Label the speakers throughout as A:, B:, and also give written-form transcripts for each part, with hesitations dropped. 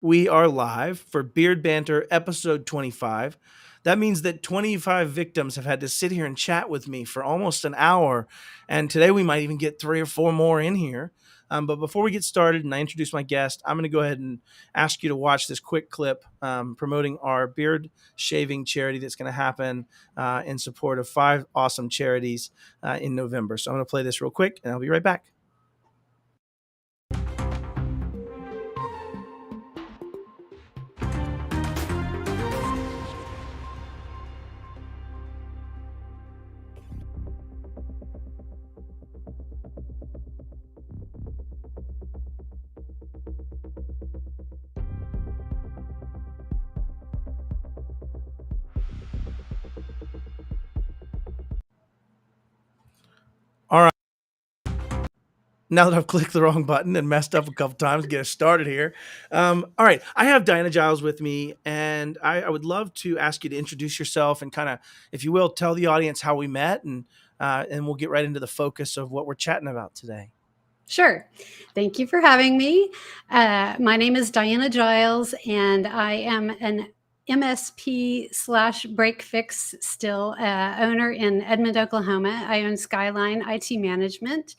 A: We are live for Beard Banter episode 25. That means that 25 victims have had to sit here and chat with me for almost an hour. And today we might even get 3 or 4 more in here. But before we get started and I introduce my guest, I'm going to go ahead and ask you to watch this quick clip promoting our beard shaving charity that's going to happen in support of 5 awesome charities in November. So I'm going to play this real quick and I'll be right back. All right. Now that I've clicked the wrong button and messed up a couple times, get us started here. All right, I have Diana Giles with me, and I would love to ask you to introduce yourself and kind of, if you will, tell the audience how we met, and we'll get right into the focus of what we're chatting about today.
B: Sure. Thank you for having me. My name is Diana Giles, and I am an MSP / break fix still owner in Edmond, Oklahoma. I own Skyline IT Management,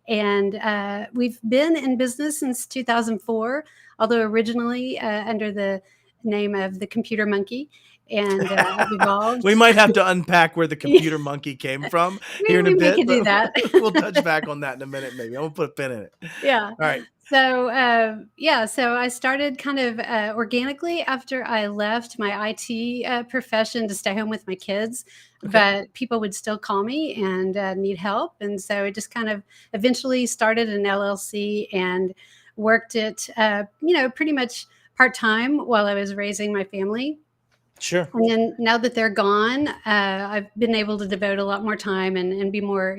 B: and we've been in business since 2004, although originally under the name of the Computer Monkey, and have evolved.
A: We might have to unpack where the computer monkey came from here in a
B: we
A: bit,
B: can do
A: but
B: that.
A: we'll touch back on that in a minute. Maybe I'm gonna put a pin in it.
B: Yeah.
A: All right.
B: So I started kind of organically after I left my IT profession to stay home with my kids,
A: Okay.
B: but people would still call me and need help. And so it just kind of eventually started an LLC and worked it, pretty much part-time while I was raising my family.
A: Sure.
B: And then now that they're gone, I've been able to devote a lot more time and be more,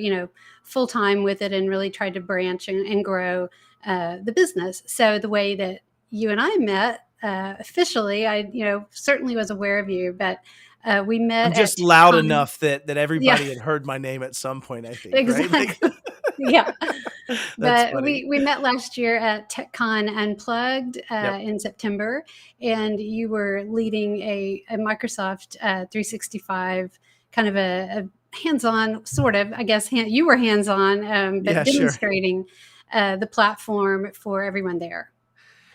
B: full time with it, and really tried to branch and grow the business. So the way that you and I met officially, I, certainly was aware of you, but we met
A: I'm just
B: at
A: loud
B: TechCon.
A: enough that
B: Yeah,
A: everybody had heard my name at some point, I think, right?
B: exactly. Yeah.
A: That's
B: But
A: funny.
B: we met last year at TechCon Unplugged
A: Yep.
B: in September, and you were leading a Microsoft 365 kind of a hands-on sort of, I guess, you were hands-on, but
A: Yeah, sure.
B: demonstrating the platform for everyone there.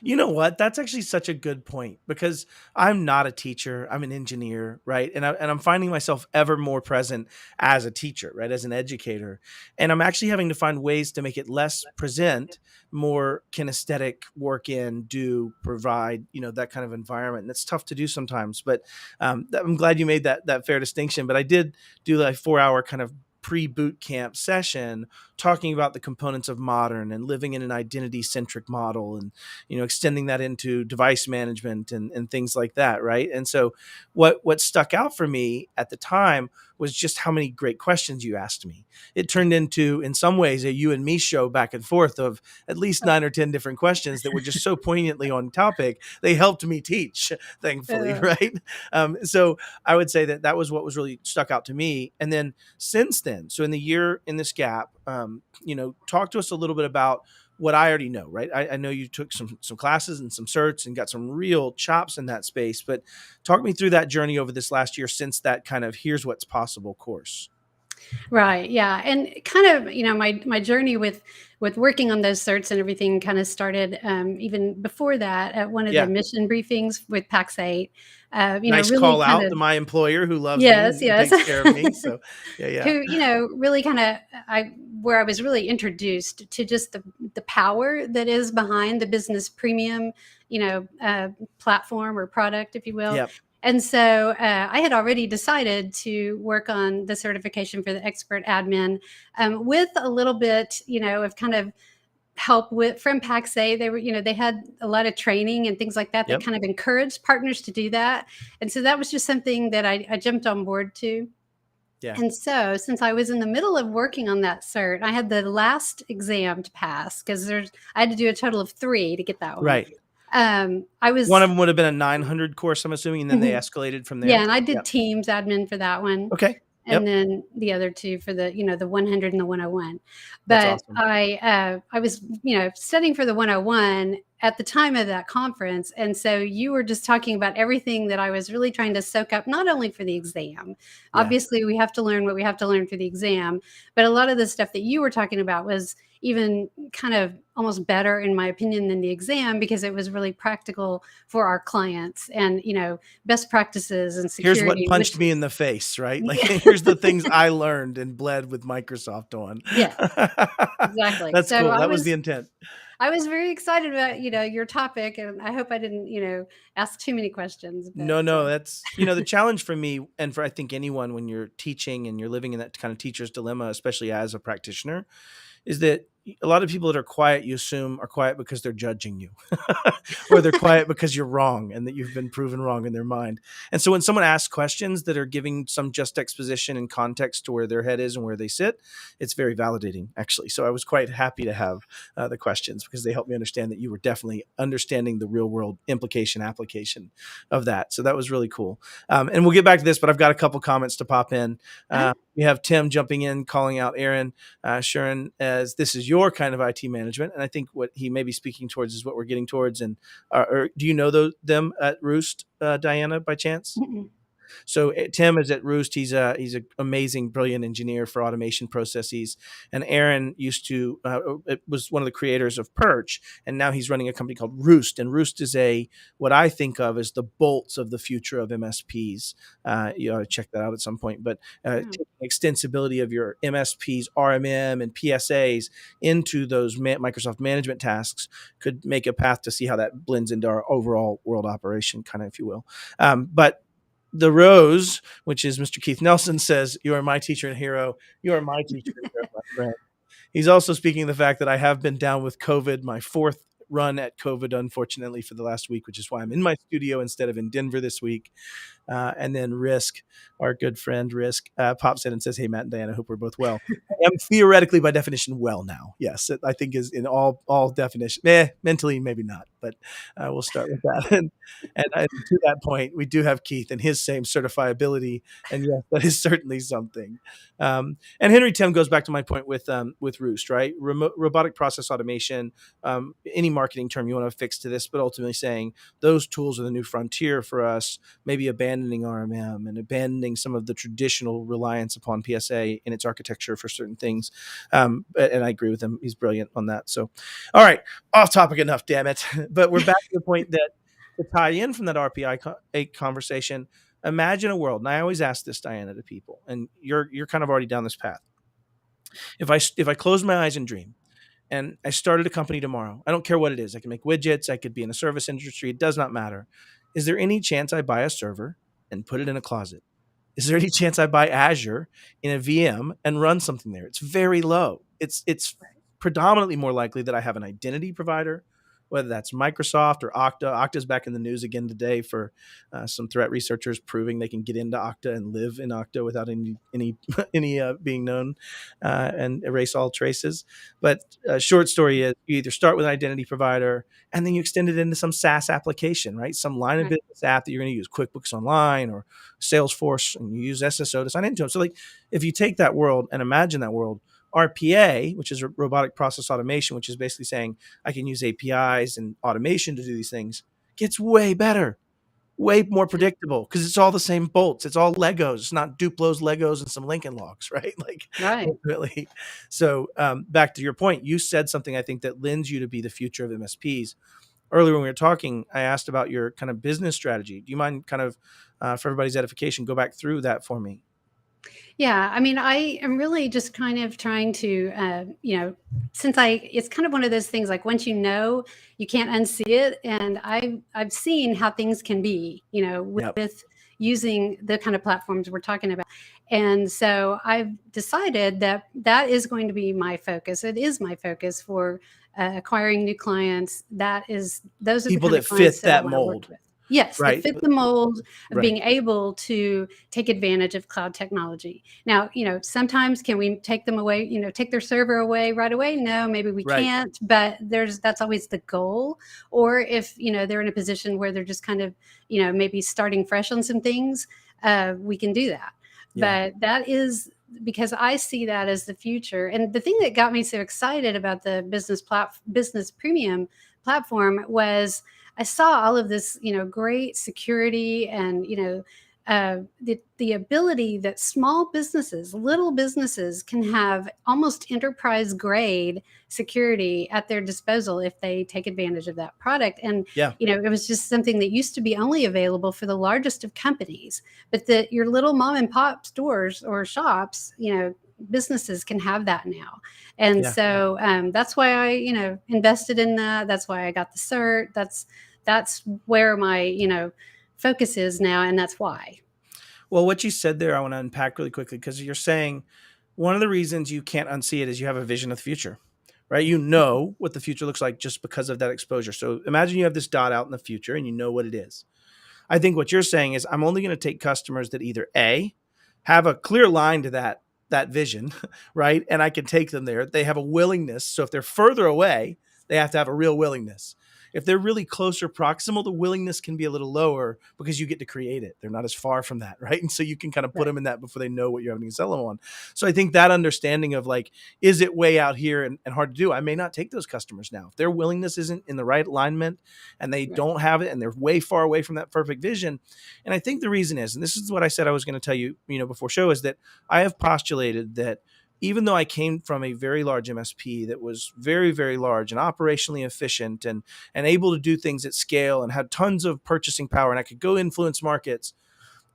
A: You know what? That's actually such a good point because I'm not a teacher. I'm an engineer, right? And I'm finding myself ever more present as a teacher, right? As an educator. And I'm actually having to find ways to make it less present, more kinesthetic, work in, do, provide, that kind of environment. And it's tough to do sometimes, but I'm glad you made that fair distinction. But I did do like 4 hour kind of pre-boot camp session talking about the components of modern and living in an identity centric model, and extending that into device management and things like that, right? And so what stuck out for me at the time was just how many great questions you asked me. It turned into, in some ways, a you and me show back and forth of at least 9 or 10 different questions that were just so poignantly on topic. They helped me teach, thankfully,
B: Uh,
A: right? So I would say that was what was really stuck out to me. And then since then, so in the year in this gap, talk to us a little bit about what I already know, right? I know you took some classes and some certs and got some real chops in that space, but talk me through that journey over this last year since that kind of here's what's possible course.
B: Right. Yeah. And kind of, my journey with working on those certs and everything kind of started even before that at one of the
A: Yeah.
B: mission briefings with PAX 8.
A: Nice
B: Really
A: call
B: kind
A: out
B: of,
A: to my employer who loves me
B: yes,
A: and
B: yes.
A: takes care of me. So yeah.
B: Who, really kind of, where I was really introduced to just the power that is behind the business premium, platform or product, if you will.
A: Yep.
B: And so I had already decided to work on the certification for the expert admin with a little bit, of kind of help from PAXA. They were, they had a lot of training and things like that
A: Yep.
B: kind of encouraged partners to do that. And so that was just something that I jumped on board to.
A: Yeah.
B: And so since I was in the middle of working on that cert, I had the last exam to pass because I had to do a total of 3 to get that one.
A: Right.
B: I was
A: One of them would have been a 900 course, I'm assuming, and then they escalated from there.
B: Yeah, and I did
A: Yep.
B: Teams admin for that one.
A: Okay.
B: And
A: Yep.
B: then the other 2 for the, the 100 and the 101.
A: That's
B: But
A: awesome.
B: I was, studying for the 101 at the time of that conference. And so you were just talking about everything that I was really trying to soak up, not only for the exam.
A: Yeah.
B: Obviously, we have to learn what we have to learn for the exam, but a lot of the stuff that you were talking about was even kind of almost better, in my opinion, than the exam, because it was really practical for our clients, and best practices and
A: Here's what
B: security,
A: punched
B: which
A: me in the face, right? Like, here's the things I learned and bled with Microsoft on.
B: yes, exactly.
A: That's
B: So
A: cool. That was the intent.
B: I was very excited about, your topic, and I hope I didn't, ask too many questions, but
A: No, no, that's the challenge for me and for I think anyone when you're teaching and you're living in that kind of teacher's dilemma, especially as a practitioner, is that a lot of people that are quiet, you assume are quiet because they're judging you or they're quiet because you're wrong and that you've been proven wrong in their mind. And so when someone asks questions that are giving some just exposition and context to where their head is and where they sit, it's very validating, actually. So I was quite happy to have the questions because they helped me understand that you were definitely understanding the real world implication application of that. So that was really cool. And we'll get back to this, but I've got a couple comments to pop in.
B: uh-huh.
A: We have Tim jumping in, calling out Aaron, Sharon, as this is your kind of IT management. And I think what he may be speaking towards is what we're getting towards. And or do you know them at Roost, Diana, by chance?
B: Mm-mm.
A: So Tim is at Roost. He's an amazing, brilliant engineer for automation processes. And Aaron was one of the creators of Perch, and now he's running a company called Roost. And Roost is what I think of as the bolts of the future of MSPs. You ought to check that out at some point. But taking extensibility of your MSPs, RMM, and PSAs into those Microsoft management tasks could make a path to see how that blends into our overall world operation, kind of, if you will. But the Rose, which is Mr. Keith Nelson, says, "You are my teacher and hero. You are my teacher and hero, my friend." He's also speaking of the fact that I have been down with COVID, my fourth run at COVID, unfortunately, for the last week, which is why I'm in my studio instead of in Denver this week. And then Risk, our good friend Risk, pops in and says, "Hey, Matt and Diana, hope we're both well." I am theoretically, by definition, well now. Yes, I think is in all definition. Mentally, maybe not, but we'll start with that. And to that point, we do have Keith and his same certifiability, and yes, that is certainly something. And Henry Tim goes back to my point with Roost, right? Robotic process automation, any marketing term you want to affix to this, but ultimately saying those tools are the new frontier for us. Maybe abandoning RMM and abandoning some of the traditional reliance upon PSA in its architecture for certain things. And I agree with him. He's brilliant on that. So, all right, off topic enough, damn it. But we're back to the point that to tie in from that RPI conversation, imagine a world, and I always ask this, Diana, to people, and you're kind of already down this path. If I close my eyes and dream, and I started a company tomorrow, I don't care what it is. I can make widgets. I could be in the service industry. It does not matter. Is there any chance I buy a server and put it in a closet? Is there any chance I buy Azure in a VM and run something there? It's very low. It's predominantly more likely that I have an identity provider, whether that's Microsoft or Okta. Okta's back in the news again today for some threat researchers proving they can get into Okta and live in Okta without any being known and erase all traces. But short story is you either start with an identity provider and then you extend it into some SaaS application, right? Some line of
B: Right.
A: business app that you're going to use, QuickBooks Online or Salesforce, and you use SSO to sign into them. So like if you take that world and imagine that world, RPA, which is robotic process automation, which is basically saying I can use APIs and automation to do these things, gets way better, way more predictable because it's all the same bolts. It's all Legos. It's not Duplo's Legos and some Lincoln Logs, right? Like
B: Right.
A: ultimately. So back to your point, you said something I think that lends you to be the future of MSPs. Earlier when we were talking, I asked about your kind of business strategy. Do you mind kind of, for everybody's edification, go back through that for me?
B: Yeah, I mean, I am really just kind of trying to, since it's kind of one of those things like once you know, you can't unsee it, and I've seen how things can be,
A: Yep.
B: with using the kind of platforms we're talking about, and so I've decided that that is going to be my focus. It is my focus for acquiring new clients. Those are the
A: People
B: kind
A: that
B: of clients
A: fit
B: that I
A: that
B: want to work
A: mold,
B: with. Yes, that
A: right?
B: fit the mold of
A: Right.
B: being able to take advantage of cloud technology. Now, sometimes can we take them away, take their server away right away? No, maybe we
A: Right.
B: can't, but that's always the goal. Or if, they're in a position where they're just kind of, maybe starting fresh on some things, we can do that.
A: Yeah.
B: But that is because I see that as the future. And the thing that got me so excited about the business premium platform was I saw all of this, great security and, the ability that small businesses, little businesses can have almost enterprise grade security at their disposal if they take advantage of that product. And,
A: Yeah.
B: it was just something that used to be only available for the largest of companies, but that your little mom and pop stores or shops, businesses can have that now. And
A: Yeah.
B: so that's why I, invested in that. That's why I got the cert. That's where my, focus is now, and that's why.
A: Well, what you said there, I want to unpack really quickly because you're saying one of the reasons you can't unsee it is you have a vision of the future, right? You know what the future looks like just because of that exposure. So imagine you have this dot out in the future and you know what it is. I think what you're saying is I'm only going to take customers that either A, have a clear line to that vision, right? And I can take them there. They have a willingness. So if they're further away, they have to have a real willingness. If they're really close or proximal, the willingness can be a little lower because you get to create it. They're not as far from that, right? And so you can kind of put
B: Right.
A: them in that before they know what you're having to sell them on. So I think that understanding of like, is it way out here and hard to do? I may not take those customers now. If their willingness isn't in the right alignment and they
B: Right.
A: don't have it and they're way far away from that perfect vision. And I think the reason is, and this is what I said I was going to tell you, before show, is that I have postulated that even though I came from a very large MSP that was very, very large and operationally efficient and able to do things at scale and had tons of purchasing power and I could go influence markets,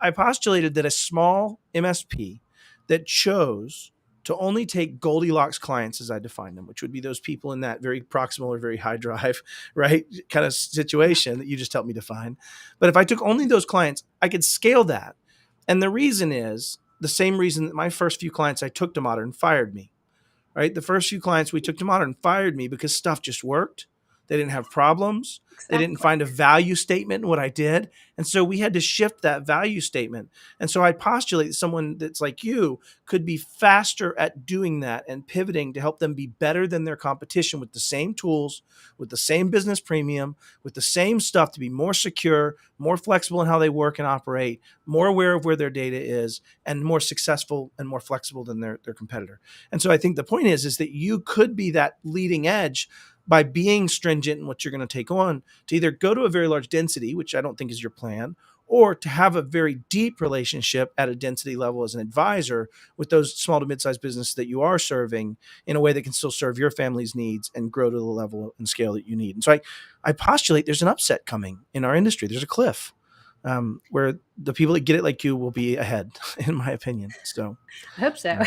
A: I postulated that a small MSP that chose to only take Goldilocks clients as I define them, which would be those people in that very proximal or very high drive, right, kind of situation that you just helped me define. But if I took only those clients, I could scale that. And the reason is the same reason that my first few clients I took to Modern fired me, right? The first few clients we took to Modern fired me because stuff just worked. They didn't have problems. They didn't
B: Exactly.
A: find a value statement in what I did. And so we had to shift that value statement. And so I postulate someone that's like you could be faster at doing that and pivoting to help them be better than their competition with the same tools, with the same business premium, with the same stuff to be more secure, more flexible in how they work and operate, more aware of where their data is, and more successful and more flexible than their competitor. And so I think the point is that you could be that leading edge by being stringent in what you're going to take on to either go to a very large density, which I don't think is your plan, or to have a very deep relationship at a density level as an advisor with those small to mid-sized businesses that you are serving in a way that can still serve your family's needs and grow to the level and scale that you need. And so I postulate there's an upset coming in our industry. There's a cliff where the people that get it like you will be ahead, in my opinion. So,
B: I hope so.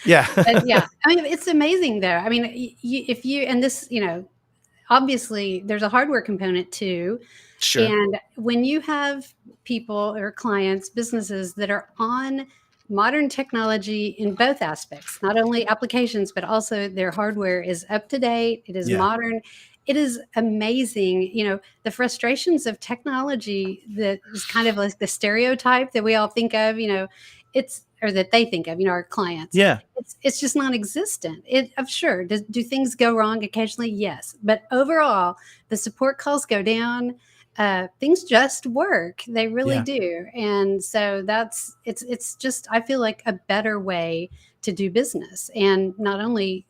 A: yeah,
B: But yeah, I mean, it's amazing though. I mean, if you, and this, obviously there's a hardware component too.
A: sure.
B: And when you have people or clients, businesses that are on modern technology in both aspects, not only applications, but also their hardware is up to date, it is
A: Yeah.
B: modern. It is amazing, the frustrations of technology that is kind of like the stereotype that we all think of, it's, or that they think of, our clients.
A: Yeah.
B: It's just non-existent. I'm sure. Do things go wrong occasionally? Yes. But overall, the support calls go down. Things just work. They really
A: Yeah.
B: do. And so it's just, I feel like a better way to do business, and not only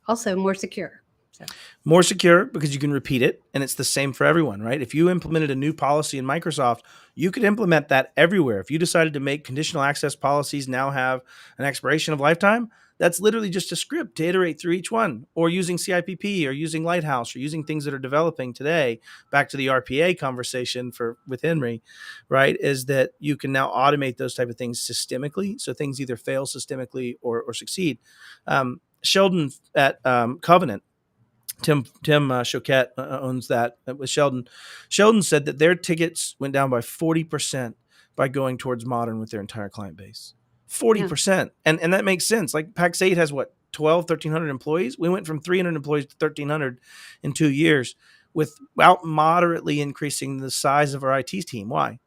B: also more secure. So
A: More secure because you can repeat it and it's the same for everyone, right? If you implemented a new policy in Microsoft, you could implement that everywhere. If you decided to make conditional access policies now have an expiration of lifetime, that's literally just a script to iterate through each one, or using CIPP or using Lighthouse or using things that are developing today. Back to the RPA conversation with Henry, right? Is that you can now automate those type of things systemically. So things either fail systemically or succeed. Sheldon at Covenant, Tim Choquette owns that with Sheldon. Sheldon said that their tickets went down by 40% by going towards modern with their entire client base.
B: yeah,
A: 40%. And that makes sense. Like Pax8 has what, 1,300 employees? We went from 300 employees to 1,300 in 2 years without moderately increasing the size of our IT team. Why?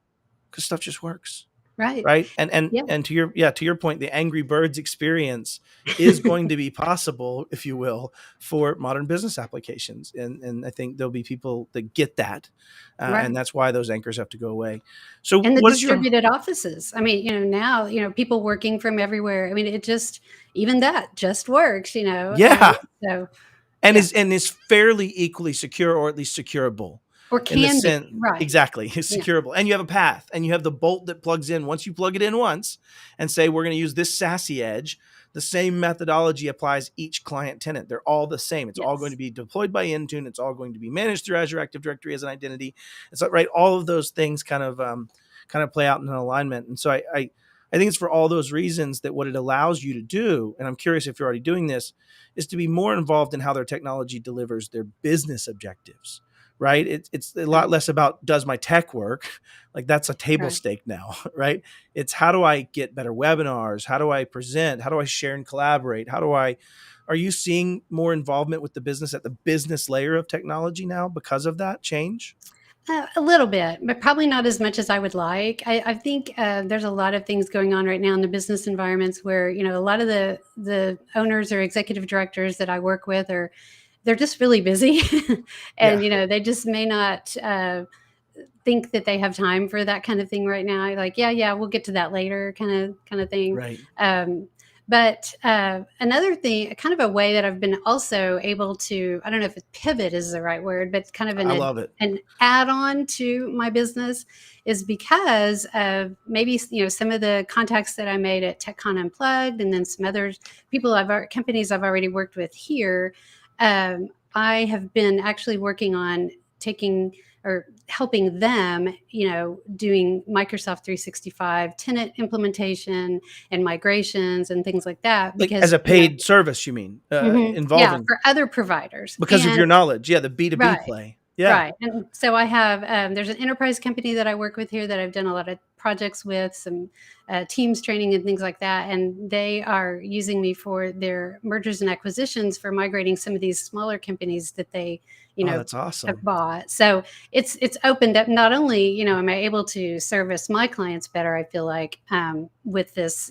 A: Because stuff just works,
B: right.
A: right? And and
B: Yeah.
A: and to your point, the Angry Birds experience is going to be possible, if you will, for modern business applications. And I think there'll be people that get that, and
B: Right.
A: that's why those anchors have to go away. So,
B: And the
A: what is your
B: distributed offices. I mean, now, people working from everywhere. I mean, it just, even that just works.
A: yeah?
B: So
A: and
B: Yeah.
A: is fairly equally secure, or at least securable,
B: Or
A: in the
B: can be.
A: sense.
B: Right.
A: Exactly, it's
B: Yeah.
A: securable, and you have a path, and you have the bolt that plugs in. Once you plug it in once and say we're going to use this SASE edge, the same methodology applies each client tenant. They're all the same. It's all going
B: Yes.
A: to be deployed by Intune. It's all going to be managed through Azure Active Directory as an identity. It's right. All of those things kind of play out in an alignment. And so I think it's for all those reasons that what it allows you to do, and I'm curious if you're already doing this, is to be more involved in how their technology delivers their business objectives. Right? It's a lot
B: Right.
A: less about does my tech work? Like that's a table
B: Right.
A: stake now, right? It's how do I get better webinars? How do I present? How do I share and collaborate? Are you seeing more involvement with the business at the business layer of technology now because of that change?
B: A little bit, but probably not as much as I would like. I think there's a lot of things going on right now in the business environments where a lot of the owners or executive directors that I work with they're just really busy,
A: Yeah,
B: and they just may not think that they have time for that kind of thing right now. Like, yeah, yeah, we'll get to that later, kind of thing.
A: right.
B: Um, but another thing, kind of a way that I've been also able to, I don't know if pivot is the right word, but kind of
A: I love it.
B: an add-on to my business is because of maybe some of the contacts that I made at TechCon Unplugged, and then some other companies I've already worked with here. I have been actually working on taking or helping them, doing Microsoft 365 tenant implementation and migrations and things like that.
A: Like as
B: Because
A: a paid service, you mean,
B: yeah,
A: involving
B: for other providers.
A: because of
B: And
A: your knowledge. Yeah, the B2B
B: right.
A: play. Yeah.
B: Right. And so I have, there's an enterprise company that I work with here that I've done a lot of projects with, some teams training and things like that. And they are using me for their mergers and acquisitions for migrating some of these smaller companies that they,
A: Oh, that's
B: have
A: awesome.
B: bought. So it's opened up. Not only, am I able to service my clients better, I feel like, with this,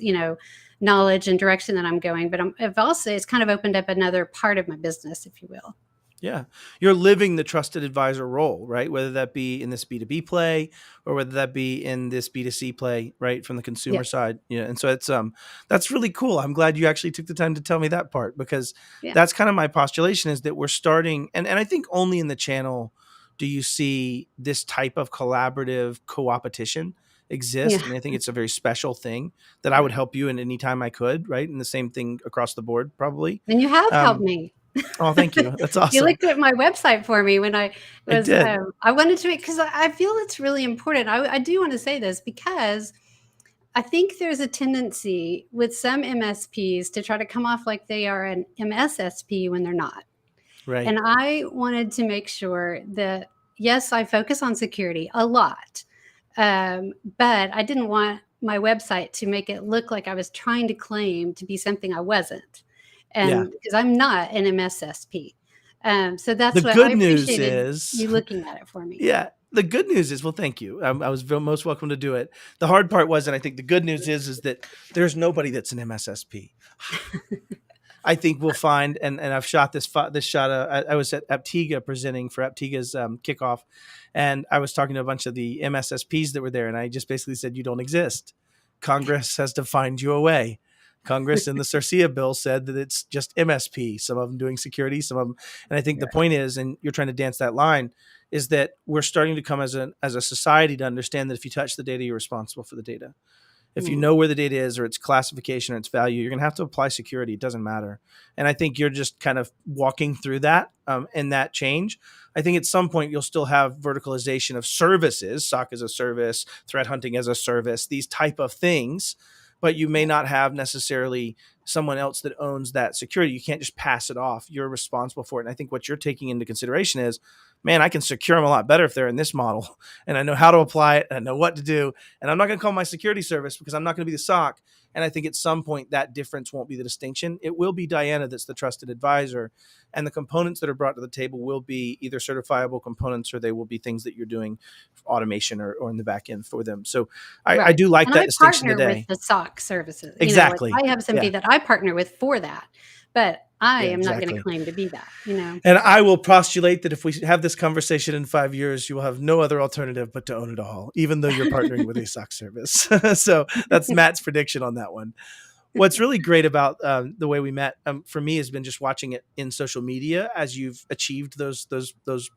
B: knowledge and direction that I'm going, but I've also, it's kind of opened up another part of my business, if you will.
A: Yeah. You're living the trusted advisor role, right? Whether that be in this B2B play or whether that be in this B2C play, right? From the consumer
B: Yes.
A: side. Yeah. And so that's really cool. I'm glad you actually took the time to tell me that part, because
B: Yeah.
A: that's kind of my postulation, is that we're starting, and I think only in the channel do you see this type of collaborative co-opetition exist.
B: Yeah.
A: And I think it's a very special thing that I would
B: Right.
A: help you in any time I could, right? And the same thing across the board, probably.
B: And you have helped
A: Um,
B: me.
A: oh, thank you. That's
B: You
A: awesome.
B: looked at my website for me when
A: I did.
B: I wanted to make, because I feel it's really important. I do want to say this because I think there's a tendency with some MSPs to try to come off like they are an MSSP when they're not.
A: Right.
B: And I wanted to make sure that, yes, I focus on security a lot, but I didn't want my website to make it look like I was trying to claim to be something I wasn't.
A: Yeah.
B: And because I'm not an MSSP. So
A: The
B: that's what I
A: good news
B: appreciated
A: is,
B: you looking at it for me.
A: yeah, the good news is, well, thank you. I was most welcome to do it. The hard part was, and I think the good news is that there's nobody that's an MSSP. I think we'll find, and I've shot this shot. I was at Aptiga presenting for Aptiga's kickoff, and I was talking to a bunch of the MSSPs that were there, and I just basically said, "You don't exist. Congress has defined you away." Congress in the Sarcia bill said that it's just MSP. Some of them doing security, some of them, and I think the
B: Right.
A: point is, and you're trying to dance that line, is that we're starting to come as a society to understand that if you touch the data, you're responsible for the data. If you
B: Mm.
A: know where the data is, or its classification or its value, you're going to have to apply security. It doesn't matter. And I think you're just kind of walking through that, and that change. I think at some point you'll still have verticalization of services, SOC as a service, threat hunting as a service, these type of things, but you may not have necessarily someone else that owns that security. You can't just pass it off. You're responsible for it. And I think what you're taking into consideration is, man, I can secure them a lot better if they're in this model, and I know how to apply it, and I know what to do. And I'm not going to call my security service because I'm not going to be the SOC. And I think at some point that difference won't be the distinction. It will be Diana that's the trusted advisor. And the components that are brought to the table will be either certifiable components, or they will be things that you're doing automation or in the back end for them. So I
B: Right.
A: do like
B: And
A: that
B: I
A: distinction
B: partner with
A: today.
B: the SOC services. Like
A: Exactly.
B: I have somebody
A: Yeah.
B: that I partner with for that, but I
A: Yeah,
B: am not going to
A: exactly.
B: claim to be that.
A: And I will postulate that if we have this conversation in 5 years, you will have no other alternative but to own it all, even though you're partnering with a SOC service. So that's Matt's prediction on that one. what's really great about the way we met for me has been just watching it in social media as you've achieved those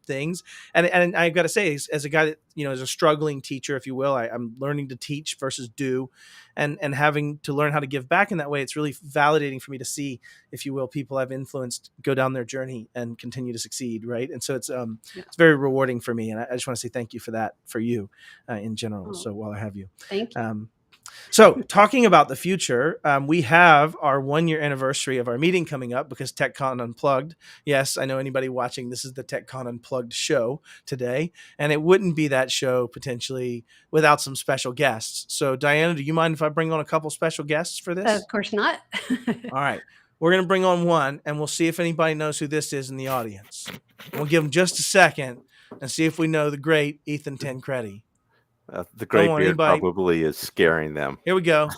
A: things. And I've got to say, as a guy that is a struggling teacher, if you will, I'm learning to teach versus do, and having to learn how to give back in that way. It's really validating for me to see, if you will, people I've influenced go down their journey and continue to succeed, right? And so
B: Yeah.
A: it's very rewarding for me, and I just want to say thank you for that, for you in general.
B: Oh,
A: So while I have you.
B: thank you.
A: So, talking about the future, we have our 1 year anniversary of our meeting coming up because TechCon Unplugged. Yes, I know anybody watching, this is the TechCon Unplugged show today, and it wouldn't be that show potentially without some special guests. So, Diana, do you mind if I bring on a couple special guests for
B: Of
A: this?
B: course not.
A: All right. We're going to bring on one, and we'll see if anybody knows who this is in the audience. We'll give them just a second and see if we know the great Ethan Tancredi.
C: The
A: Come
C: gray
A: on,
C: beard
A: anybody?
C: probably is scaring them.
A: Here we go.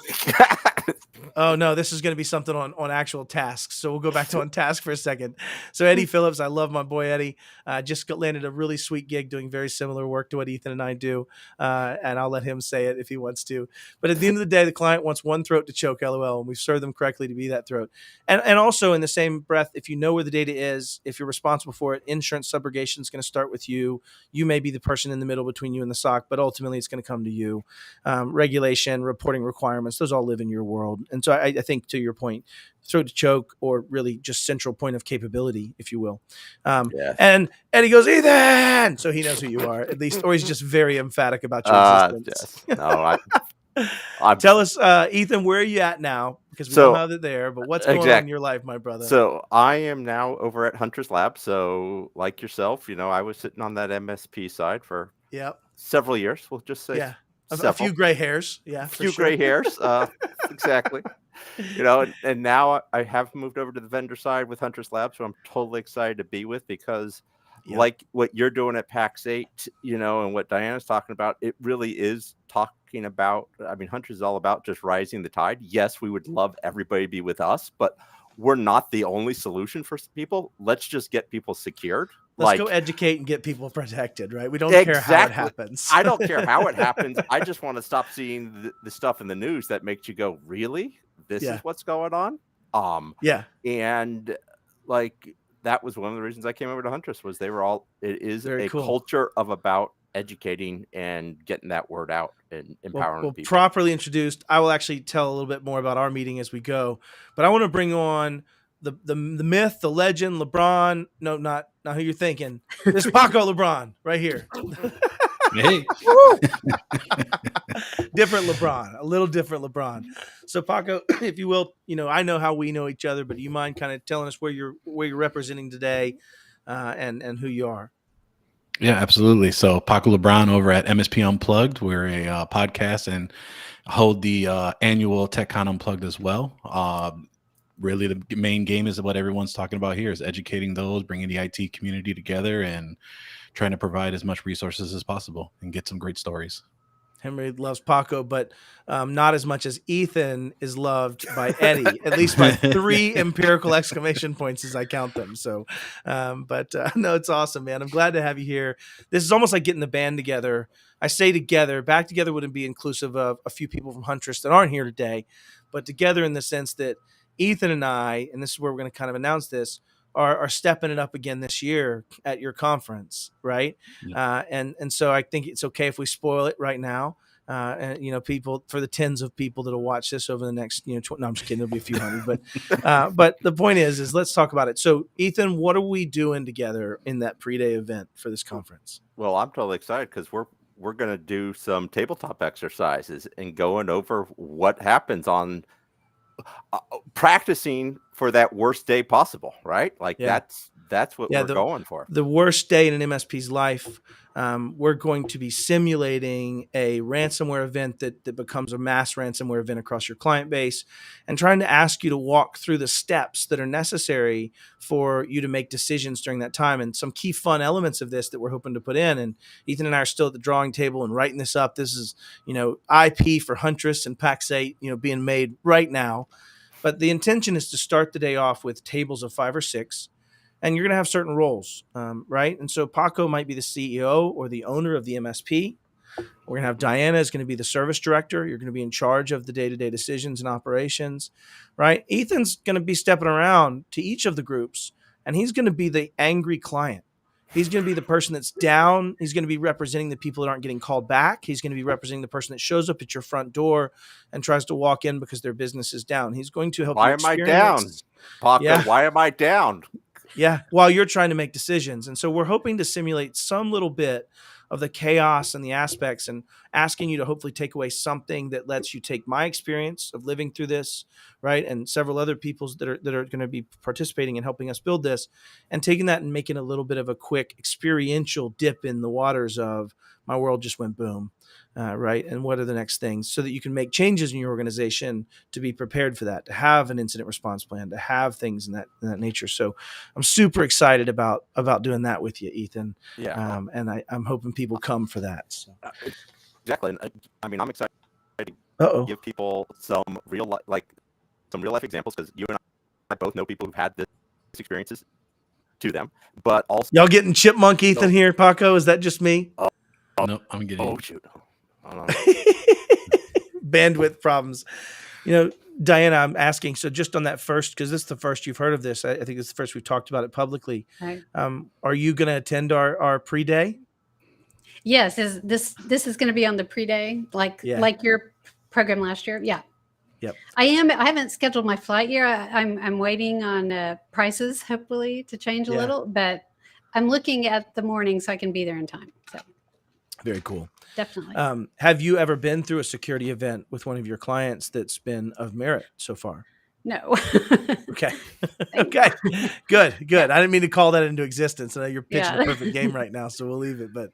A: Oh no, this is going to be something on actual tasks. So we'll go back to on task for a second. So Eddie Phillips, I love my boy Eddie. Just landed a really sweet gig doing very similar work to what Ethan and I do, and I'll let him say it if he wants to. But at the end of the day, the client wants one throat to choke, LOL, and we've served them correctly to be that throat. And also in the same breath, if you know where the data is, if you're responsible for it, insurance subrogation is going to start with you. You may be the person in the middle between you and the SOC, but ultimately it's going to come to you. Regulation, reporting requirements, those all live in your world. And so I think, to your point, throat to choke, or really just central point of capability, if you will.
C: Yes.
A: And Eddie goes, Ethan! So he knows who you are, at least, or he's just very emphatic about your existence.
C: Yes. No, I'm
A: Tell us, Ethan, where are you at now? Because we know how they're there, but what's going on in your life, my brother?
C: So I am now over at Hunter's Lab. So like yourself, I was sitting on that MSP side for several years. We'll just say
A: a few gray hairs. Yeah,
C: a few gray hairs. Exactly. And now I have moved over to the vendor side with Hunter's Lab, so I'm totally excited to be with, because like what you're doing at PAX 8, and what Diana's talking about, it really is talking about, Hunter's is all about just rising the tide. Yes, we would love everybody to be with us, but we're not the only solution for people. Let's just get people secured.
A: Let's go educate and get people protected, right? We don't care how it happens.
C: I don't care how it happens. I just want to stop seeing the stuff in the news that makes you go, really? This is what's going on? And like, that was one of the reasons I came over to Huntress, was it is very cool. Culture of about educating and getting that word out and empowering people.
A: Properly introduced, I will actually tell a little bit more about our meeting as we go, but I want to bring on the myth, the legend, LeBron. No, not who you're thinking. This is Paco LeBron right here.
D: Hey.
A: Different LeBron, a little different LeBron. So Paco, if you will, I know how we know each other, but do you mind kind of telling us where you're representing today, and who you are?
D: Yeah, absolutely. So Paco LeBron over at MSP Unplugged. We're a podcast and hold the annual TechCon Unplugged as well. Really, the main game is what everyone's talking about here, is educating those, bringing the IT community together, and trying to provide as much resources as possible and get some great stories.
A: Henry loves Paco, but not as much as Ethan is loved by Eddie, at least by 3 empirical exclamation points as I count them. So, no, it's awesome, man. I'm glad to have you here. This is almost like getting the band together. I say together, back together wouldn't be inclusive of a few people from Huntress that aren't here today, but together in the sense that Ethan and I, and this is where we're going to kind of announce this, are stepping it up again this year at your conference, right? Yeah. And so I think it's okay if we spoil it right now. And people, for the tens of people that'll watch this over the next, no, I'm just kidding, there'll be a few hundred, but the point is let's talk about it. So Ethan, what are we doing together in that pre-day event for this conference?
C: Well, I'm totally excited because we're going to do some tabletop exercises and going over what happens on practicing for that worst day possible, right? Like that's what we're going for.
A: The worst day in an MSP's life. We're going to be simulating a ransomware event that becomes a mass ransomware event across your client base, and trying to ask you to walk through the steps that are necessary for you to make decisions during that time. And some key fun elements of this that we're hoping to put in. And Ethan and I are still at the drawing table and writing this up. This is, IP for Huntress and PAX 8, being made right now. But the intention is to start the day off with tables of 5 or 6. And you're going to have certain roles, right? And so Paco might be the CEO or the owner of the MSP. We're going to have Diana is going to be the service director. You're going to be in charge of the day-to-day decisions and operations, right? Ethan's going to be stepping around to each of the groups, and he's going to be the angry client. He's going to be the person that's down. He's going to be representing the people that aren't getting called back. He's going to be representing the person that shows up at your front door and tries to walk in because their business is down. He's going to help
C: Why
A: you
C: am I down? Paco,
A: Yeah.
C: why am I down?
A: Yeah, while you're trying to make decisions. And so we're hoping to simulate some little bit of the chaos and the aspects, and asking you to hopefully take away something that lets you take my experience of living through this, right? And several other people's that are going to be participating and helping us build this, and taking that and making a little bit of a quick experiential dip in the waters of my world just went boom. Right. And what are the next things, so that you can make changes in your organization to be prepared for that, to have an incident response plan, to have things in that nature. So I'm super excited about doing that with you, Ethan.
C: Yeah.
A: And I'm hoping people come for that. So.
C: Exactly. And I mean, I'm excited to give people some real life examples, because you and I both know people who've had this experiences to them, but also
A: y'all getting chipmunk Ethan here, Paco? Is that just me?
D: No, I'm getting.
C: Oh shoot.
A: Bandwidth problems. Diana, I'm asking, so just on that first, because this is the first you've heard of this, I think it's the first we've talked about it publicly.
B: Right.
A: Are you going to attend our pre-day?
B: Yes. This is going to be on the pre-day, like your program last year. Yeah.
A: Yep.
B: I haven't scheduled my flight yet. I'm waiting on prices, hopefully, to change a little, but I'm looking at the morning so I can be there in time. So.
A: Very cool.
B: Definitely.
A: Have you ever been through a security event with one of your clients that's been of merit so far?
B: No.
A: Okay. Okay. Good. I didn't mean to call that into existence. I know you're pitching a perfect game right now, so we'll leave it. But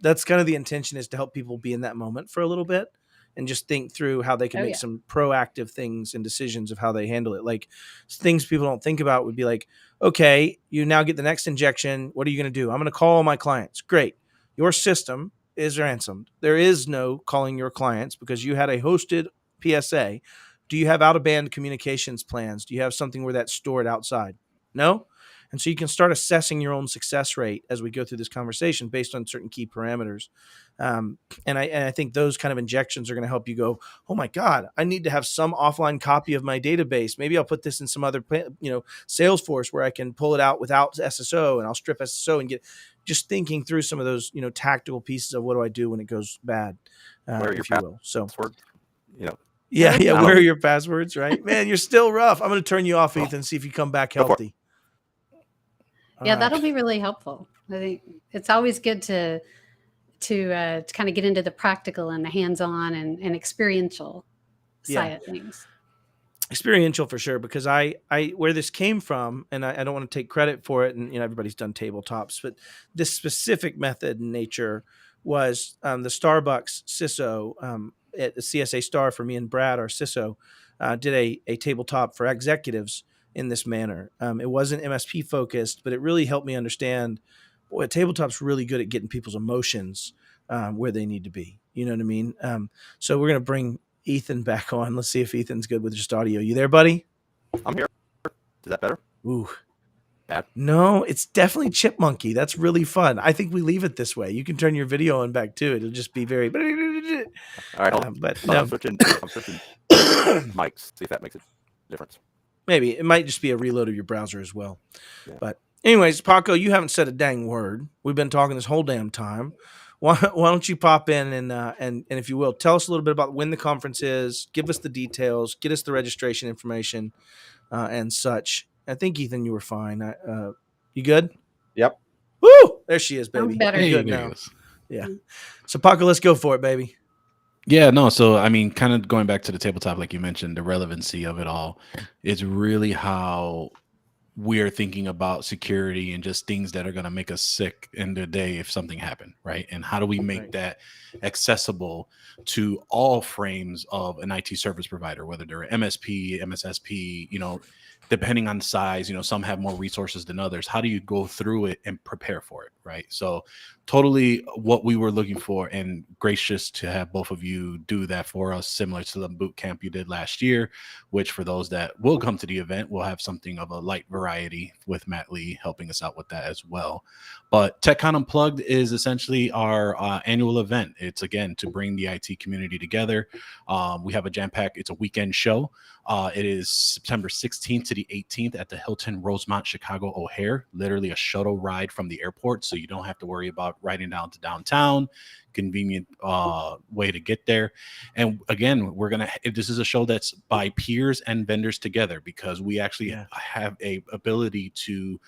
A: that's kind of the intention, is to help people be in that moment for a little bit and just think through how they can make some proactive things and decisions of how they handle it. Like, things people don't think about would be like, okay, you now get the next injection. What are you going to do? I'm going to call all my clients. Great. Your system is ransomed. There is no calling your clients because you had a hosted PSA. Do you have out-of-band communications plans? Do you have something where that's stored outside? No? And so you can start assessing your own success rate as we go through this conversation based on certain key parameters. And I think those kind of injections are going to help you go, oh my God, I need to have some offline copy of my database. Maybe I'll put this in some other, Salesforce where I can pull it out without SSO, and I'll strip SSO and get just thinking through some of those, tactical pieces of what do I do when it goes bad, if you will. So, Yeah. Where are your passwords, right? Man, you're still rough. I'm going to turn you off, Ethan, see if you come back healthy.
B: That'll be really helpful. I think it's always good to kind of get into the practical and the hands-on and experiential side of things.
A: Experiential for sure, because I where this came from, and I don't want to take credit for it, and everybody's done tabletops, but this specific method in nature was the Starbucks CISO at the CSA Star for me and Brad, our CISO, did a tabletop for executives in this manner. It wasn't MSP focused, but it really helped me understand, boy, a tabletop's really good at getting people's emotions where they need to be. You know what I mean? So we're going to bring Ethan back on. Let's see if Ethan's good with just audio. You there, buddy?
C: I'm here. Is that better?
A: Ooh.
C: Bad?
A: No, it's definitely chipmunky. That's really fun. I think we leave it this way. You can turn your video on back too. It'll just be very.
C: All right, I'm switching mics. See if that makes a difference.
A: Maybe it might just be a reload of your browser as well. Yeah. But anyways, Paco, you haven't said a dang word. We've been talking this whole damn time. Why don't you pop in and if you will, tell us a little bit about when the conference is, give us the details, get us the registration information and such. I think, Ethan, you were fine. You good?
C: Yep.
A: Woo! There she is, baby.
B: I'm better.
A: You're good now. Yeah. So, Paco, let's go for it, baby.
D: Yeah, no. So, I mean, kind of going back to the tabletop, like you mentioned, the relevancy of it all is really how we're thinking about security and just things that are going to make us sick in the day if something happened, right? And how do we make that accessible to all frames of an IT service provider, whether they're MSP, MSSP, depending on size, some have more resources than others. How do you go through it and prepare for it, right? So totally what we were looking for, and gracious to have both of you do that for us, similar to the boot camp you did last year, which for those that will come to the event, we'll have something of a light variety with Matt Lee helping us out with that as well. But TechCon Unplugged is essentially our annual event. It's, again, to bring the IT community together. We have a jam pack. It's a weekend show. It is September 16th to the 18th at the Hilton Rosemont Chicago O'Hare, literally a shuttle ride from the airport. So you don't have to worry about riding down to downtown, convenient way to get there. And again, this is a show that's by peers and vendors together, because we actually have a ability to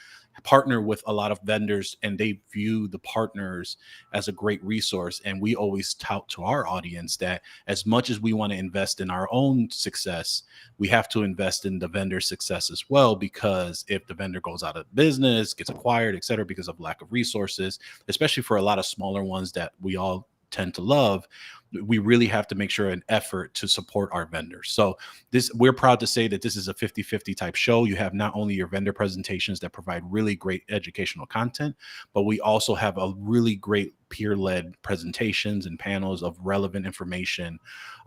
D: partner with a lot of vendors, and they view the partners as a great resource. And we always tout to our audience that as much as we want to invest in our own success, we have to invest in the vendor success as well, because if the vendor goes out of business, gets acquired, et cetera, because of lack of resources, especially for a lot of smaller ones that we all tend to love, we really have to make sure an effort to support our vendors. So we're proud to say that this is a 50-50 type show. You have not only your vendor presentations that provide really great educational content, but we also have a really great peer-led presentations and panels of relevant information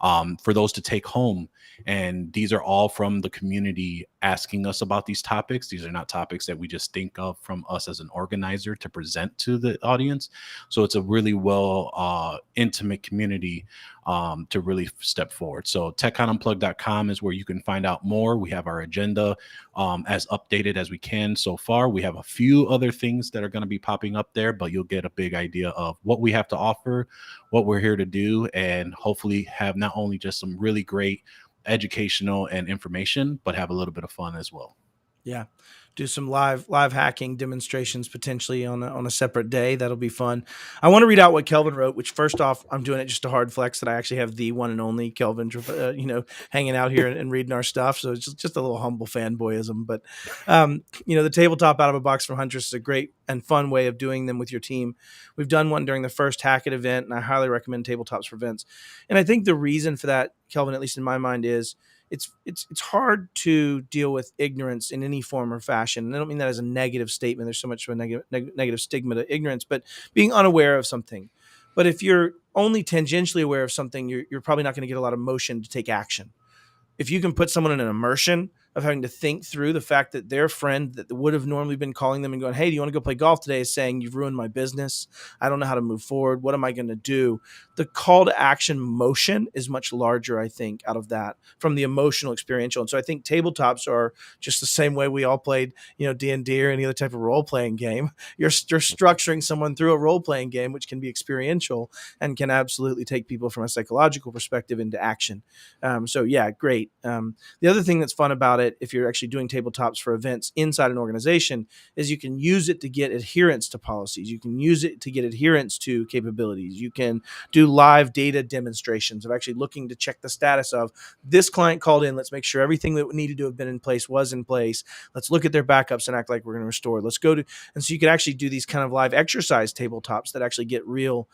D: for those to take home. And these are all from the community asking us about these topics. These are not topics that we just think of from us as an organizer to present to the audience. So it's a really well intimate community to really step forward. So techconunplugged.com is where you can find out more. We have our agenda as updated as we can so far. We have a few other things that are going to be popping up there, but you'll get a big idea of what we have to offer, what we're here to do, and hopefully have not only just some really great educational and information, but have a little bit of fun as well.
A: Yeah. Do some live hacking demonstrations potentially on a separate day. That'll be fun. I want to read out what Kelvin wrote, which, first off, I'm doing it just to hard flex that I actually have the one and only Kelvin, hanging out here and reading our stuff. So it's just a little humble fanboyism. But, the tabletop out of a box from Huntress is a great and fun way of doing them with your team. We've done one during the first Hack It event, and I highly recommend tabletops for events. And I think the reason for that, Kelvin, at least in my mind, is it's hard to deal with ignorance in any form or fashion. And I don't mean that as a negative statement. There's so much of a negative stigma to ignorance, but being unaware of something. But if you're only tangentially aware of something, you're probably not going to get a lot of motion to take action. If you can put someone in an immersion of having to think through the fact that their friend that would have normally been calling them and going, hey, do you want to go play golf today, is saying, you've ruined my business. I don't know how to move forward. What am I going to do? The call to action motion is much larger, I think, out of that from the emotional experiential. And so I think tabletops are just the same way we all played, D&D or any other type of role-playing game. You're structuring someone through a role-playing game, which can be experiential and can absolutely take people from a psychological perspective into action. So yeah, great. The other thing that's fun about it, if you're actually doing tabletops for events inside an organization, is you can use it to get adherence to policies. You can use it to get adherence to capabilities. You can do live data demonstrations of actually looking to check the status of this client called in. Let's make sure everything that needed to have been in place was in place. Let's look at their backups and act like we're going to restore. Let's go to, and so you can actually do these kind of live exercise tabletops that actually get real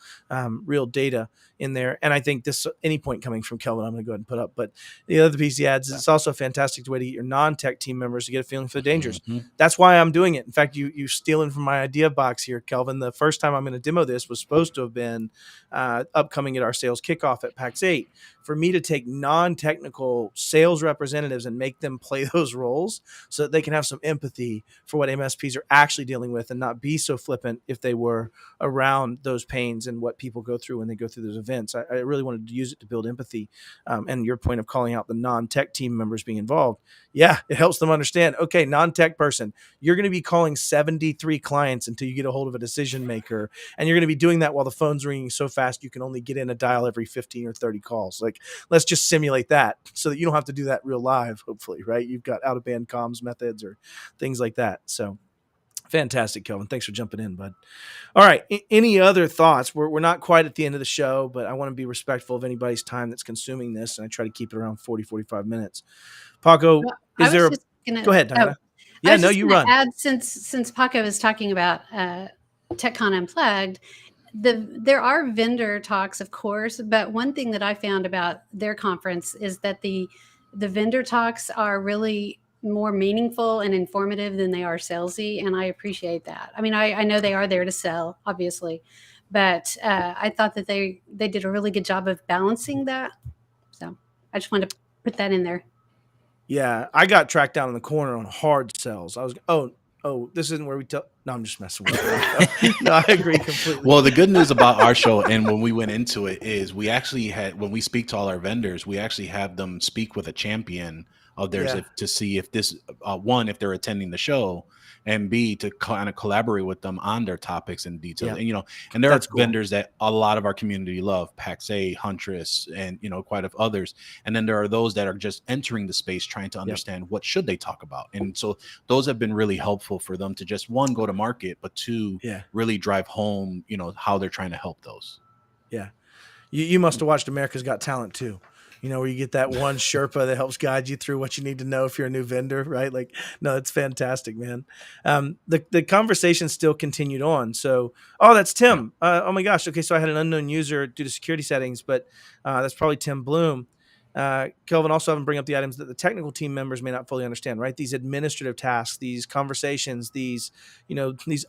A: data in there. And I think this, any point coming from Kelvin, I'm going to go ahead and put up. But the other piece he adds is it's also a fantastic way to get your non-tech team members to get a feeling for the dangers.
D: Mm-hmm.
A: That's why I'm doing it. In fact, you stealing from my idea box here, Kelvin. The first time I'm going to demo this was supposed to have been upcoming at our sales kickoff at PAX 8. For me to take non-technical sales representatives and make them play those roles so that they can have some empathy for what MSPs are actually dealing with and not be so flippant if they were around those pains and what people go through when they go through those events. I really wanted to use it to build empathy. And your point of calling out the non-tech team members being involved, yeah, it helps them understand, okay, non-tech person, you're going to be calling 73 clients until you get a hold of a decision maker. And you're going to be doing that while the phone's ringing so fast you can only get in a dial every 15 or 30 calls. Like, let's just simulate that so that you don't have to do that real live, hopefully, right? You've got out-of-band comms methods or things like that. So fantastic, Kelvin. Thanks for jumping in, bud. All right. Any other thoughts? We're not quite at the end of the show, but I want to be respectful of anybody's time that's consuming this, and I try to keep it around 40, 45 minutes. Paco,
B: Well,
A: is there go ahead, Diana. Yeah, no, you run.
B: Add, since Paco is talking about TechCon Unplugged, there are vendor talks, of course, but one thing that I found about their conference is that the vendor talks are really more meaningful and informative than they are salesy, and I appreciate that. I mean, I know they are there to sell, obviously, but I thought that they did a really good job of balancing that. So I just wanted to put that in there.
A: Yeah, I got tracked down in the corner on hard sells. I was this isn't where we tell. No, I'm just messing with you. No, I agree completely.
D: Well, the good news about our show and when we went into it is we actually had, when we speak to all our vendors, we actually have them speak with a champion of theirs
A: Yeah.
D: to see if this, one, if they're attending the show, and B, to kind of collaborate with them on their topics and details.
A: Yeah.
D: And, and there
A: That's
D: are
A: cool.
D: vendors that a lot of our community love, PAX-A, Huntress, and, quite a others. And then there are those that are just entering the space trying to understand what should they talk about. And so those have been really helpful for them to just, one, go to market, but two, really drive home, how they're trying to help those.
A: Yeah. You must have watched America's Got Talent too. Where you get that one Sherpa that helps guide you through what you need to know if you're a new vendor, right? Like, no, it's fantastic, man. The conversation still continued on. So, that's Tim. Oh my gosh. Okay. So I had an unknown user due to security settings, but that's probably Tim Bloom. Kelvin, also have him bring up the items that the technical team members may not fully understand, right? These administrative tasks, these conversations, these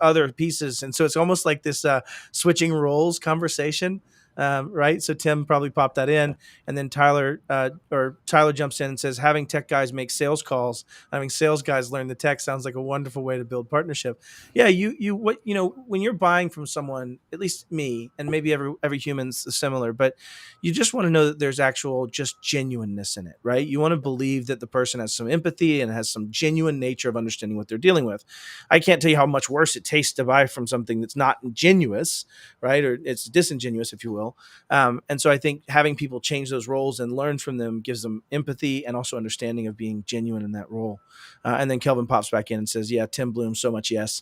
A: other pieces. And so it's almost like this switching roles conversation. Right. So Tim probably popped that in, and then Tyler jumps in and says, having tech guys make sales calls, having sales guys learn the tech sounds like a wonderful way to build partnership. Yeah. When you're buying from someone, at least me, and maybe every human's similar, but you just want to know that there's actual just genuineness in it, right? You want to believe that the person has some empathy and has some genuine nature of understanding what they're dealing with. I can't tell you how much worse it tastes to buy from something that's not ingenuous, right? Or it's disingenuous, if you will. And so I think having people change those roles and learn from them gives them empathy and also understanding of being genuine in that role. And then Kelvin pops back in and says, yeah, Tim Bloom, so much yes.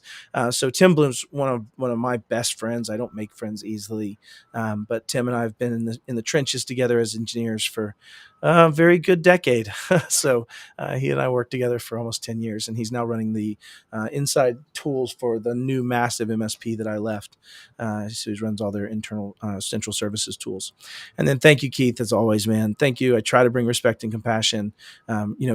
A: So Tim Bloom's one of my best friends. I don't make friends easily, but Tim and I have been in the trenches together as engineers for a very good decade. So he and I worked together for almost 10 years, and he's now running the inside tools for the new massive MSP that I left. So he runs all their internal central services tools. And then thank you, Keith, as always, man. Thank you. I try to bring respect and compassion,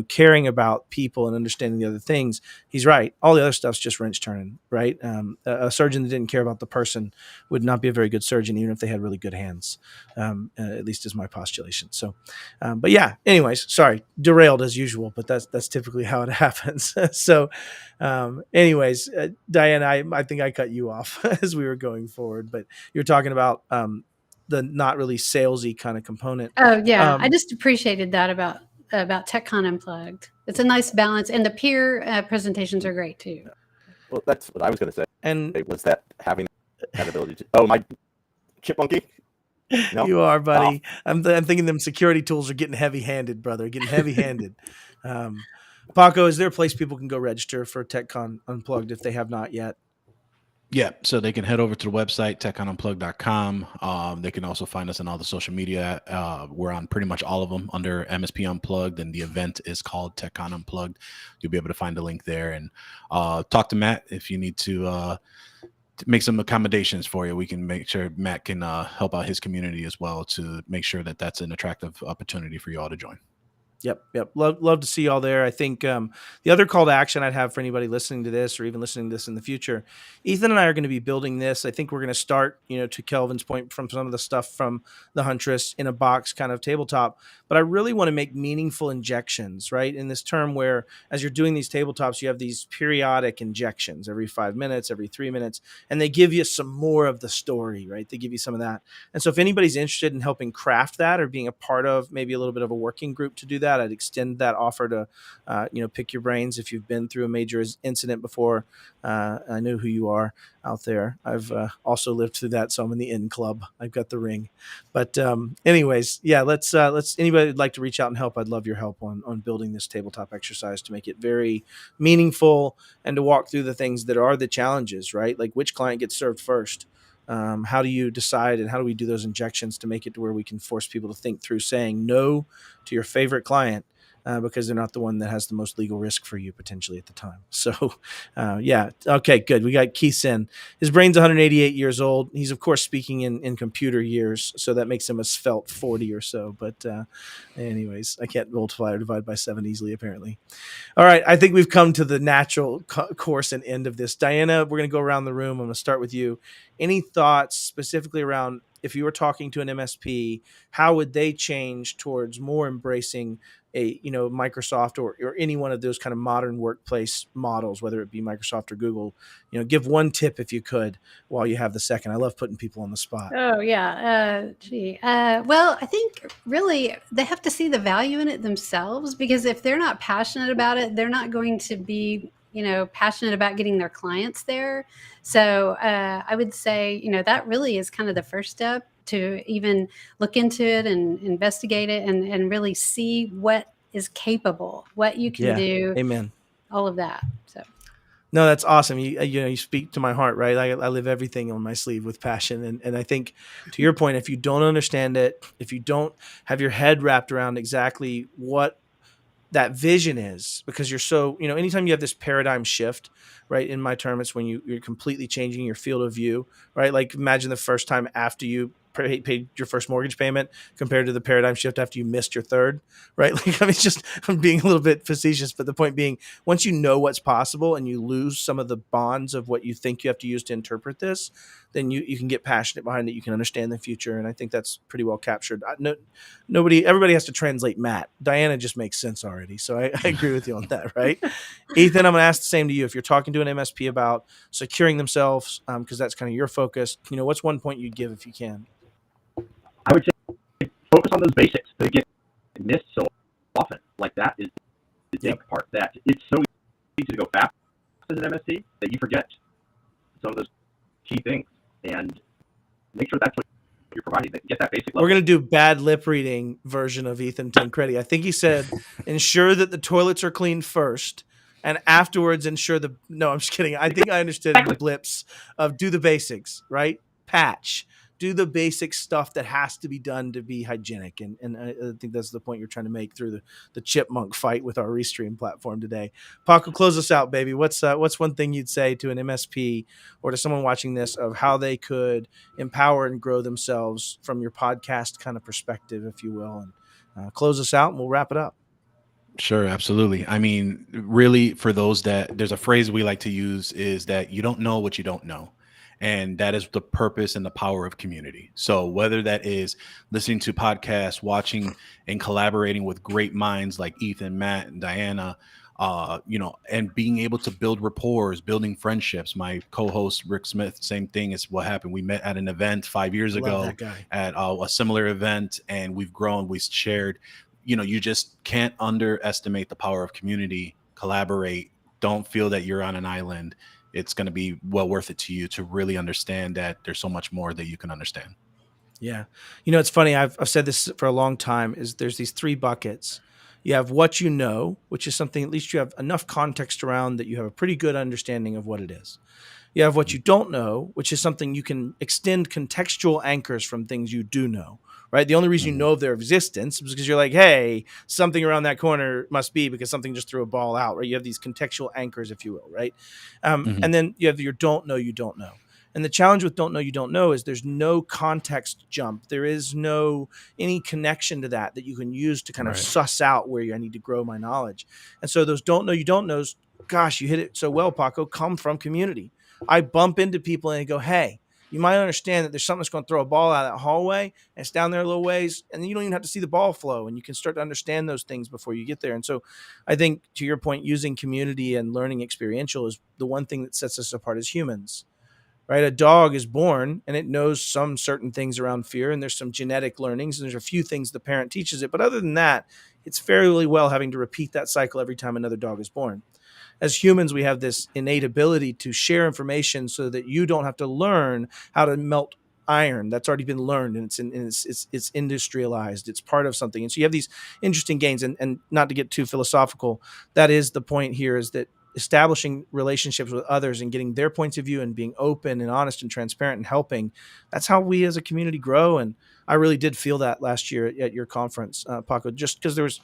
A: caring about people and understanding the other things. He's right. All the other stuff's just wrench turning, right? A surgeon that didn't care about the person would not be a very good surgeon, even if they had really good hands, at least is my postulation. So, but yeah, anyways, sorry, derailed as usual, but that's typically how it happens. So, anyways, Diane, I think I cut you off as we were going forward, but you're talking about the not really salesy kind of component.
B: Oh yeah, I just appreciated that about TechCon Unplugged. It's a nice balance, and the peer presentations are great too.
C: Well, that's what I was going to say.
A: And
C: it was that having that ability to. Oh, my chipmunky. No?
A: You are, buddy. I'm thinking them security tools are getting heavy-handed, brother. Getting heavy-handed. Paco, is there a place people can go register for TechCon Unplugged if they have not yet?
D: Yeah, so they can head over to the website, techconunplugged.com. They can also find us on all the social media. We're on pretty much all of them under MSP Unplugged, and the event is called TechCon Unplugged. You'll be able to find a link there, and talk to Matt if you need to make some accommodations for you. We can make sure Matt can help out his community as well to make sure that that's an attractive opportunity for you all to join.
A: Yep. Love to see y'all there. I think the other call to action I'd have for anybody listening to this or even listening to this in the future, Ethan and I are going to be building this. I think we're going to start, to Kelvin's point, from some of the stuff from the Huntress in a box kind of tabletop. But I really want to make meaningful injections, right? In this term where as you're doing these tabletops, you have these periodic injections every 5 minutes, every 3 minutes, and they give you some more of the story, right? They give you some of that. And so if anybody's interested in helping craft that or being a part of maybe a little bit of a working group to do that, I'd extend that offer to, pick your brains if you've been through a major incident before. I know who you are out there. I've also lived through that, so I'm in the in club. I've got the ring. But anyways, yeah, let's anybody who'd like to reach out and help, I'd love your help on building this tabletop exercise to make it very meaningful and to walk through the things that are the challenges, right? Like which client gets served first. How do you decide, and how do we do those injections to make it to where we can force people to think through saying no to your favorite client because they're not the one that has the most legal risk for you potentially at the time. So, yeah. Okay, good. We got Keith in. His brain's 188 years old. He's, of course, speaking in computer years, so that makes him a svelte 40 or so. But anyways, I can't multiply or divide by 7 easily, apparently. All right, I think we've come to the natural course and end of this. Diana, we're going to go around the room. I'm going to start with you. Any thoughts specifically around if you were talking to an MSP, how would they change towards more embracing a Microsoft or any one of those kind of modern workplace models, whether it be Microsoft or Google? Give one tip if you could while you have the second. I love putting people on the spot.
B: Oh, yeah. Well, I think really they have to see the value in it themselves, because if they're not passionate about it, they're not going to be, passionate about getting their clients there. So I would say, that really is kind of the first step to even look into it and investigate it and really see what is capable, what you can do.
A: Amen.
B: All of that. So.
A: No, that's awesome. You speak to my heart, right? I live everything on my sleeve with passion. And I think to your point, if you don't understand it, if you don't have your head wrapped around exactly what that vision is, because you're so, anytime you have this paradigm shift, right? In my term, it's when you're completely changing your field of view, right? Like imagine the first time after you paid your first mortgage payment compared to the paradigm shift after you missed your third, right? Like, I mean, it's just, I'm being a little bit facetious, but the point being, once you know what's possible and you lose some of the bonds of what you think you have to use to interpret this, then you can get passionate behind it. You can understand the future. And I think that's pretty well captured. Everybody has to translate Matt. Diana just makes sense already. So I agree with you on that, right? Ethan, I'm going to ask the same to you. If you're talking to an MSP about securing themselves, because that's kind of your focus, what's one point you'd give if you can?
E: I would say focus on those basics that get missed so often. Like that is the big part, that it's so easy to go fast as an MSP that you forget some of those key things, and make sure that's what you're providing, that get that basic level.
A: We're going to do bad lip reading version of Ethan Tancredi. I think he said, ensure that the toilets are cleaned first, and afterwards ensure no, I'm just kidding. I think I understood the blips of do the basics, right? Patch. Do the basic stuff that has to be done to be hygienic. And I think that's the point you're trying to make through the chipmunk fight with our Restream platform today. Paco, close us out, baby. What's one thing you'd say to an MSP or to someone watching this of how they could empower and grow themselves from your podcast kind of perspective, if you will, and close us out and we'll wrap it up.
D: Sure, absolutely. I mean, really, for those there's a phrase we like to use is that you don't know what you don't know. And that is the purpose and the power of community. So whether that is listening to podcasts, watching and collaborating with great minds like Ethan, Matt, and Diana, and being able to build rapport, building friendships. My co-host, Rick Smith, same thing is what happened. We met at an event 5 years ago at a similar event, and we've grown, we've shared. You just can't underestimate the power of community. Collaborate. Don't feel that you're on an island. It's going to be well worth it to you to really understand that there's so much more that you can understand.
A: Yeah. It's funny. I've said this for a long time, is there's these 3 buckets. You have what you know, which is something at least you have enough context around that you have a pretty good understanding of what it is. You have what you don't know, which is something you can extend contextual anchors from things you do know, right? The only reason you know of their existence is because you're like, hey, something around that corner must be because something just threw a ball out, right? You have these contextual anchors, if you will, right? And then you have your don't know, you don't know. And the challenge with don't know, you don't know is there's no context jump. There is no any connection to that you can use to kind of suss out where I need to grow my knowledge. And so those don't know, you don't knows, gosh, you hit it so well, Paco, come from community. I bump into people and I go, hey, you might understand that there's something that's going to throw a ball out of that hallway and it's down there a little ways, and you don't even have to see the ball flow, and you can start to understand those things before you get there. And so I think, to your point, using community and learning experiential is the one thing that sets us apart as humans, right? A dog is born and it knows some certain things around fear, and there's some genetic learnings, and there's a few things the parent teaches it. But other than that, it's fairly well having to repeat that cycle every time another dog is born. As humans, we have this innate ability to share information so that you don't have to learn how to melt iron. That's already been learned, and it's industrialized. It's part of something. And so you have these interesting gains. And not to get too philosophical, that is the point here, is that establishing relationships with others and getting their points of view and being open and honest and transparent and helping, that's how we as a community grow. And I really did feel that last year at your conference, Paco, just because there was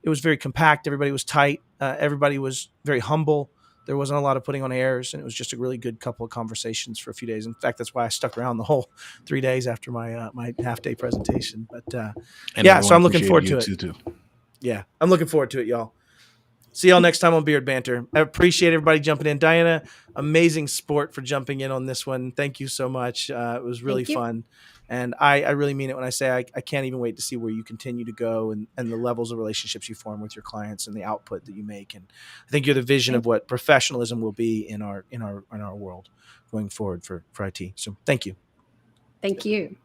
A: It was very compact. Everybody was tight. Everybody was very humble. There wasn't a lot of putting on airs, and it was just a really good couple of conversations for a few days. In fact, that's why I stuck around the whole 3 days after my my half day presentation. But yeah, so I'm looking forward to it.
D: Too.
A: Yeah, I'm looking forward to it, y'all. See y'all next time on Beard Banter. I appreciate everybody jumping in. Diana, amazing sport for jumping in on this one. Thank you so much. It was really fun. And I really mean it when I say I can't even wait to see where you continue to go and the levels of relationships you form with your clients and the output that you make. And I think you're the vision of what professionalism will be in our world going forward for IT. So thank you.
B: Thank you.